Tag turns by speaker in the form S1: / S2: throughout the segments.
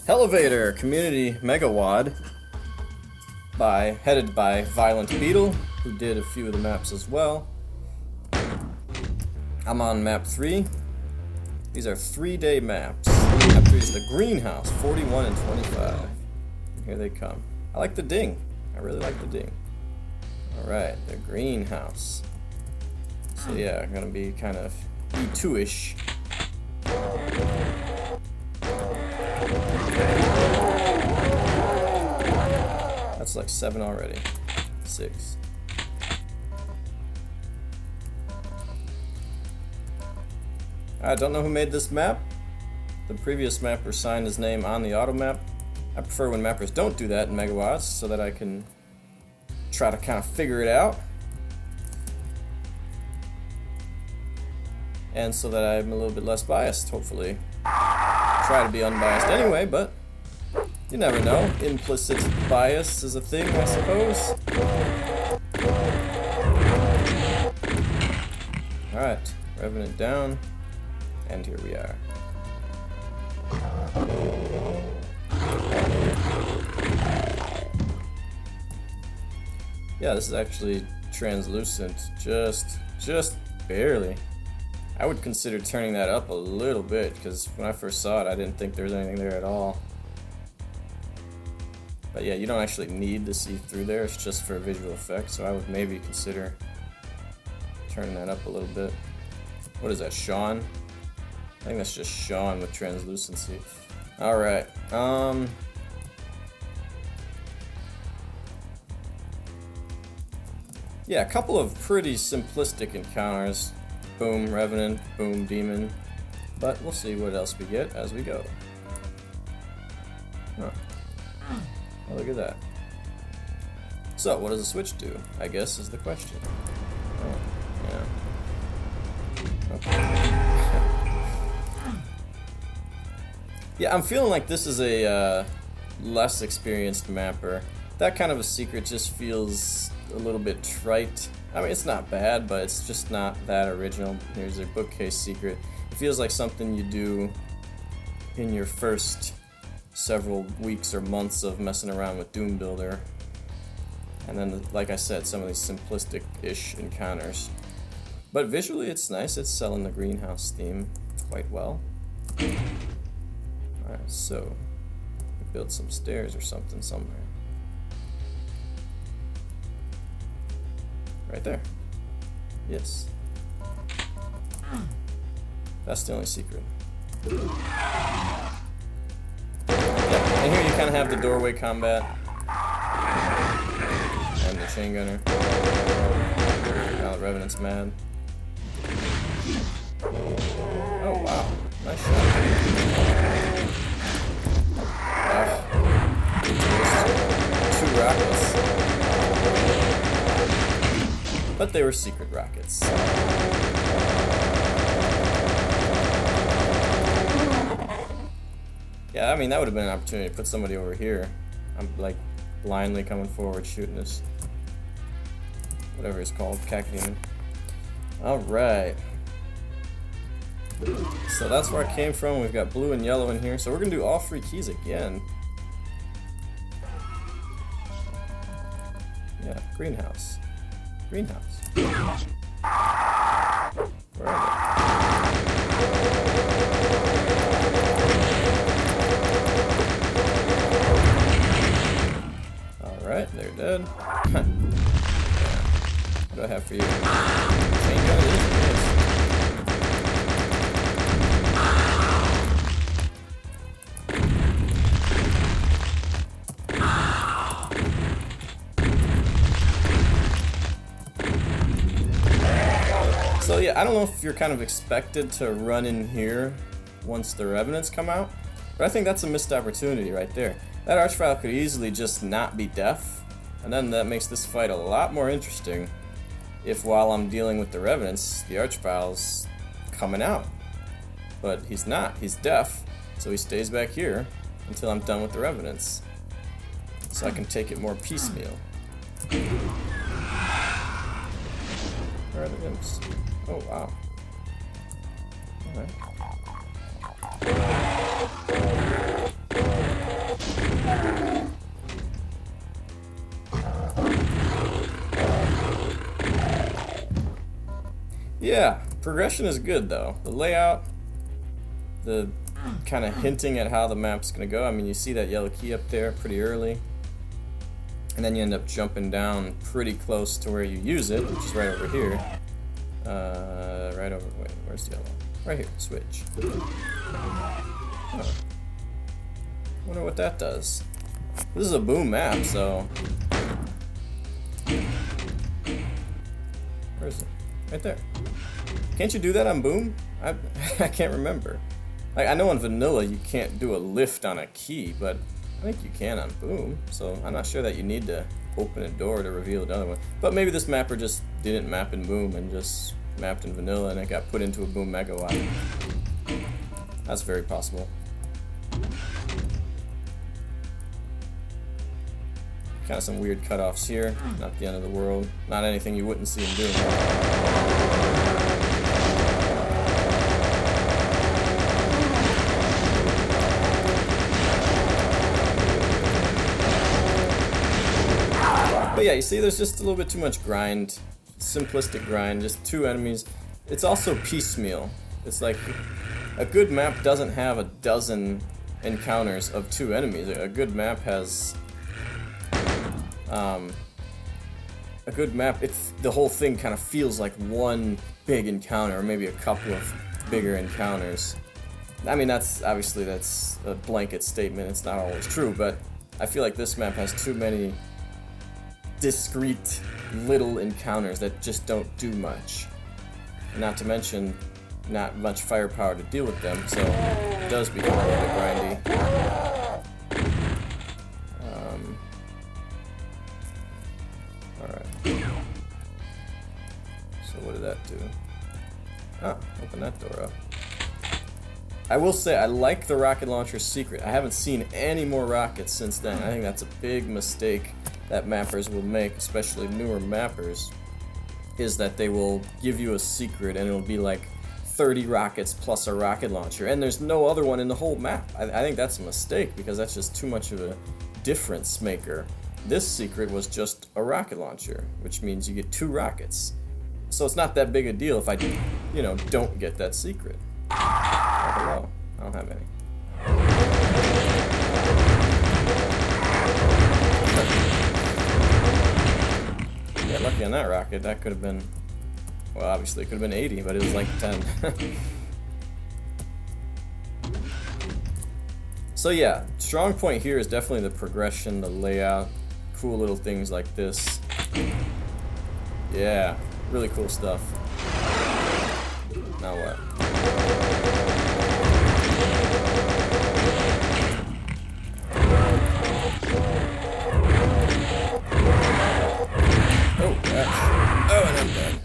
S1: Hellevator Community Megawad headed by Violent Beetle, who did a few of the maps as well. I'm on map 3. These are 3-day maps. Map 3 is the greenhouse, 41 and 25. Here they come. I like the ding. I really like the ding. Alright, the greenhouse. So yeah, I'm gonna be kind of E2-ish. That's like 7 already. 6. I don't know who made this map. The previous mapper signed his name on the auto map. I prefer when mappers don't do that in Megawatts so that I can try to kind of figure it out. And so that I'm a little bit less biased, hopefully. Try to be unbiased anyway, but you never know. Implicit bias is a thing, I suppose. Alright, Revenant down, and here we are. Yeah, this is actually translucent, just barely. I would consider turning that up a little bit, because when I first saw it, I didn't think there was anything there at all. But yeah, you don't actually need to see through there, it's just for a visual effect, so I would maybe consider turning that up a little bit. What is that, Sean? I think that's just Sean with translucency. Alright, yeah, a couple of pretty simplistic encounters. Boom, Revenant, boom, Demon. But we'll see what else we get as we go. Huh. Oh, look at that. So, what does the switch do? I guess is the question. Oh, yeah. Okay. Yeah, I'm feeling like this is a less experienced mapper. That kind of a secret just feels a little bit trite. I mean, it's not bad, but it's just not that original. Here's a bookcase secret. It feels like something you do in your first several weeks or months of messing around with Doom Builder. And then, like I said, some of these simplistic-ish encounters. But visually, it's nice. It's selling the greenhouse theme quite well. Alright, so we build some stairs or something somewhere. Right there. Yes. That's the only secret. Yeah. And here you kind of have the doorway combat. And the chain gunner. Now the Revenant's mad. Oh wow. Nice shot. Two rockets. But they were secret rockets. Yeah, I mean, that would have been an opportunity to put somebody over here. I'm like blindly coming forward shooting this. Whatever it's called, Cacodemon. Alright. So that's where I came from. We've got blue and yellow in here. So we're going to do all 3 keys again. Yeah, greenhouse. Greenhouse. Where are they? Alright, they're dead. What do I have for you? Chain gun, it is. So yeah, I don't know if you're kind of expected to run in here once the Revenants come out, but I think that's a missed opportunity right there. That Archvile could easily just not be deaf, and then that makes this fight a lot more interesting if while I'm dealing with the Revenants, the Archvile's coming out. But he's not, he's deaf, so he stays back here until I'm done with the Revenants. So I can take it more piecemeal. Where are the imps? Oh, wow. Alright. Yeah, progression is good though. The layout, the kind of hinting at how the map's gonna go. I mean, you see that yellow key up there pretty early, and then you end up jumping down pretty close to where you use it, which is right over here. Right over. Wait, where's the yellow? Right here. Switch. Oh. Wonder what that does. This is a boom map, so. Where is it? Right there. Can't you do that on boom? I can't remember. Like, I know on vanilla you can't do a lift on a key, but I think you can on boom. So I'm not sure that you need to open a door to reveal another one. But maybe this mapper just didn't map in boom and just mapped in vanilla and it got put into a boom megawatt. That's very possible. Kind of some weird cutoffs here. Not the end of the world. Not anything you wouldn't see in doom. But yeah, you see there's just a little bit too much grind. Simplistic grind, just two enemies. It's also piecemeal. It's like a good map doesn't have a dozen encounters of two enemies. A good map has a good map, the whole thing kind of feels like one big encounter, or maybe a couple of bigger encounters. I mean, that's a blanket statement, it's not always true, but I feel like this map has too many discrete little encounters that just don't do much. Not to mention, not much firepower to deal with them, so it does become a little bit grindy. Alright. So what did that do? Ah, open that door up. I will say, I like the rocket launcher secret. I haven't seen any more rockets since then. I think that's a big mistake that mappers will make, especially newer mappers, is that they will give you a secret and it'll be like 30 rockets plus a rocket launcher, and there's no other one in the whole map. I think that's a mistake because that's just too much of a difference maker. This secret was just a rocket launcher, which means you get 2 rockets. So it's not that big a deal if I, don't get that secret. Oh, hello. I don't have any. Yeah, lucky on that rocket. That could have been, well, obviously it could have been 80, but it was like 10. So yeah, strong point here is definitely the progression, the layout, cool little things like this. Yeah, really cool stuff. Now what? Oh, and I'm dead.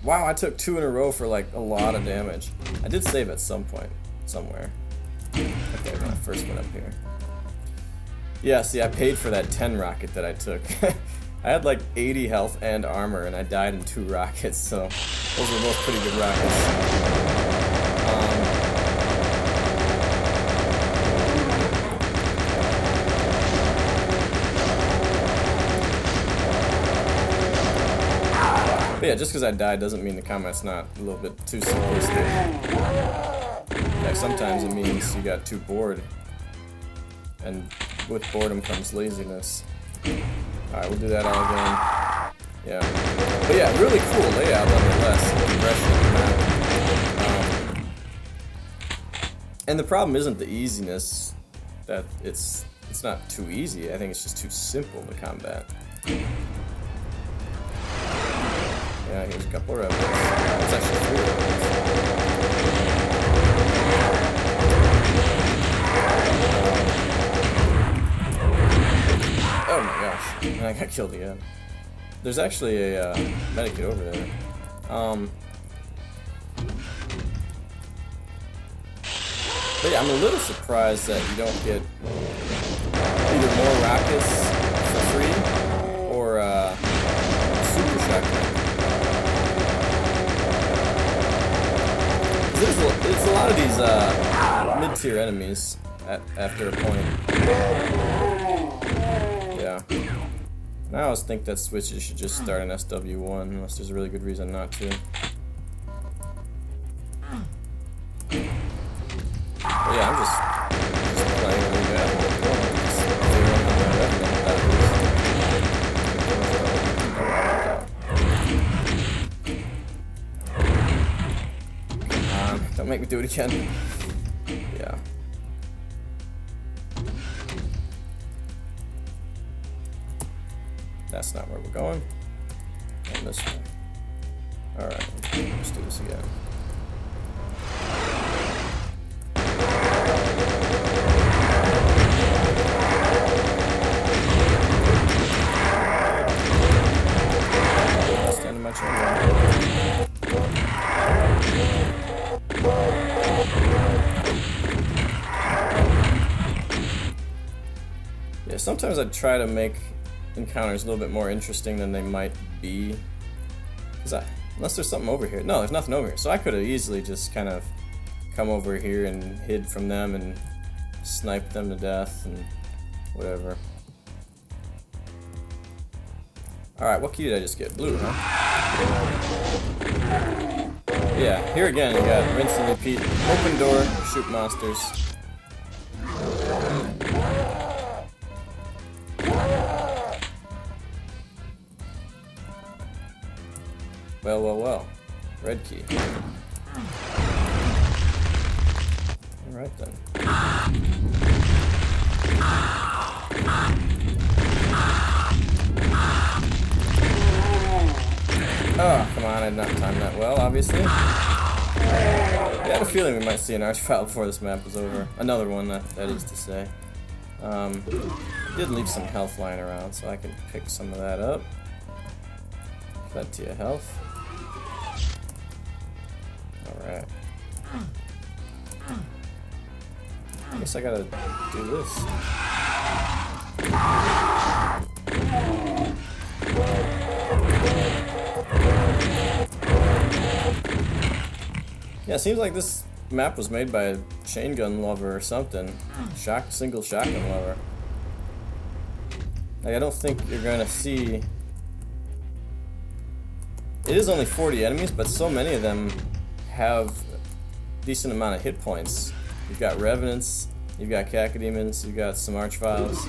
S1: Wow, I took 2 in a row for like a lot of damage. I did save at some point, somewhere. Okay, when I first went up here. Yeah, see, I paid for that 10 rocket that I took. I had like 80 health and armor, and I died in 2 rockets, so those were both pretty good rockets. But yeah, just because I died doesn't mean the combat's not a little bit too simplistic. Like, sometimes it means you got too bored. And with boredom comes laziness. Alright, we'll do that all again. Yeah. But yeah, really cool layout nonetheless. Progression of the map. And the problem isn't the easiness. That it's not too easy. I think it's just too simple, the combat. Yeah, here's a couple of rebels. It's actually 3 rebels. Oh my gosh, and I got killed again. There's actually a medikit over there. But yeah, I'm a little surprised that you don't get either more rockets for free or super shotgun. It's a lot of these mid-tier enemies after a point. Yeah. And I always think that switches should just start an SW1 unless there's a really good reason not to. again. Yeah. That's not where we're going. And this way. Alright, let's do this again. Standing my chain. Yeah, sometimes I try to make encounters a little bit more interesting than they might be. Unless there's something over here. No, there's nothing over here. So I could have easily just kind of come over here and hid from them and sniped them to death and whatever. Alright, what key did I just get? Blue, huh? Yeah, here again you got rinse and repeat. Open door, shoot monsters. Well, well, well. Red key. Alright then. Oh, come on, I did not time that well, obviously. I had a feeling we might see an archvile before this map was over. Another one, that is to say. I did leave some health lying around, so I can pick some of that up. That to your health. Alright. I guess I gotta do this. Yeah, it seems like this map was made by a chain gun lover or something. Single shotgun lover. Like, I don't think you're gonna see... It is only 40 enemies, but so many of them have a decent amount of hit points. You've got Revenants, you've got Cacodemons, you've got some Archviles,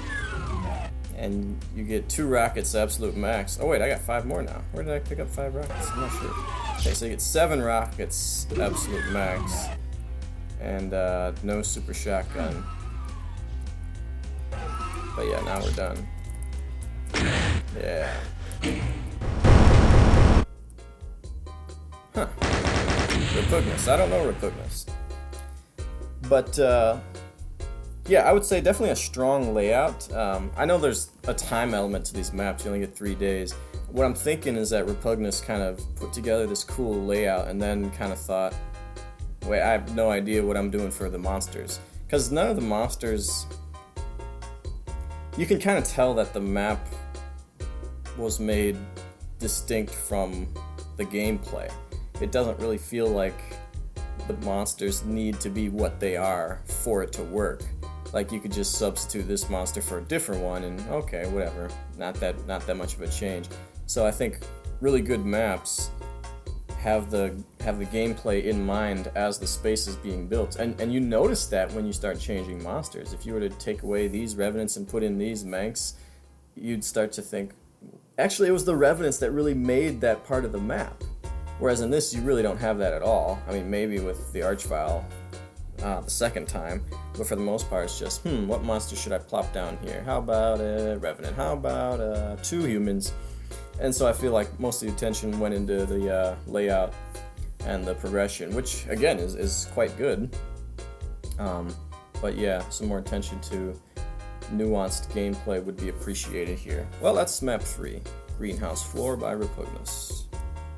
S1: and you get 2 rockets absolute max. Oh wait, I got 5 more now. Where did I pick up 5 rockets? I'm not sure. Okay, so you get 7 rockets absolute max, and no super shotgun. But yeah, now we're done. Yeah. Huh. Repugnus. I don't know Repugnus. But, yeah, I would say definitely a strong layout. I know there's a time element to these maps. You only get 3 days. What I'm thinking is that Repugnus kind of put together this cool layout and then kind of thought, wait, I have no idea what I'm doing for the monsters. Because none of the monsters... You can kind of tell that the map was made distinct from the gameplay. It doesn't really feel like the monsters need to be what they are for it to work. Like, you could just substitute this monster for a different one and okay, whatever. Not that much of a change. So I think really good maps have the gameplay in mind as the space is being built. And you notice that when you start changing monsters. If you were to take away these Revenants and put in these Manx, you'd start to think, actually it was the Revenants that really made that part of the map. Whereas in this, you really don't have that at all. I mean, maybe with the Archvile the second time, but for the most part, it's just, what monster should I plop down here? How about a Revenant? How about 2 humans? And so I feel like most of the attention went into the layout and the progression, which again is quite good. But yeah, some more attention to nuanced gameplay would be appreciated here. Well, that's map 3, Greenhouse Floor by Repugnus.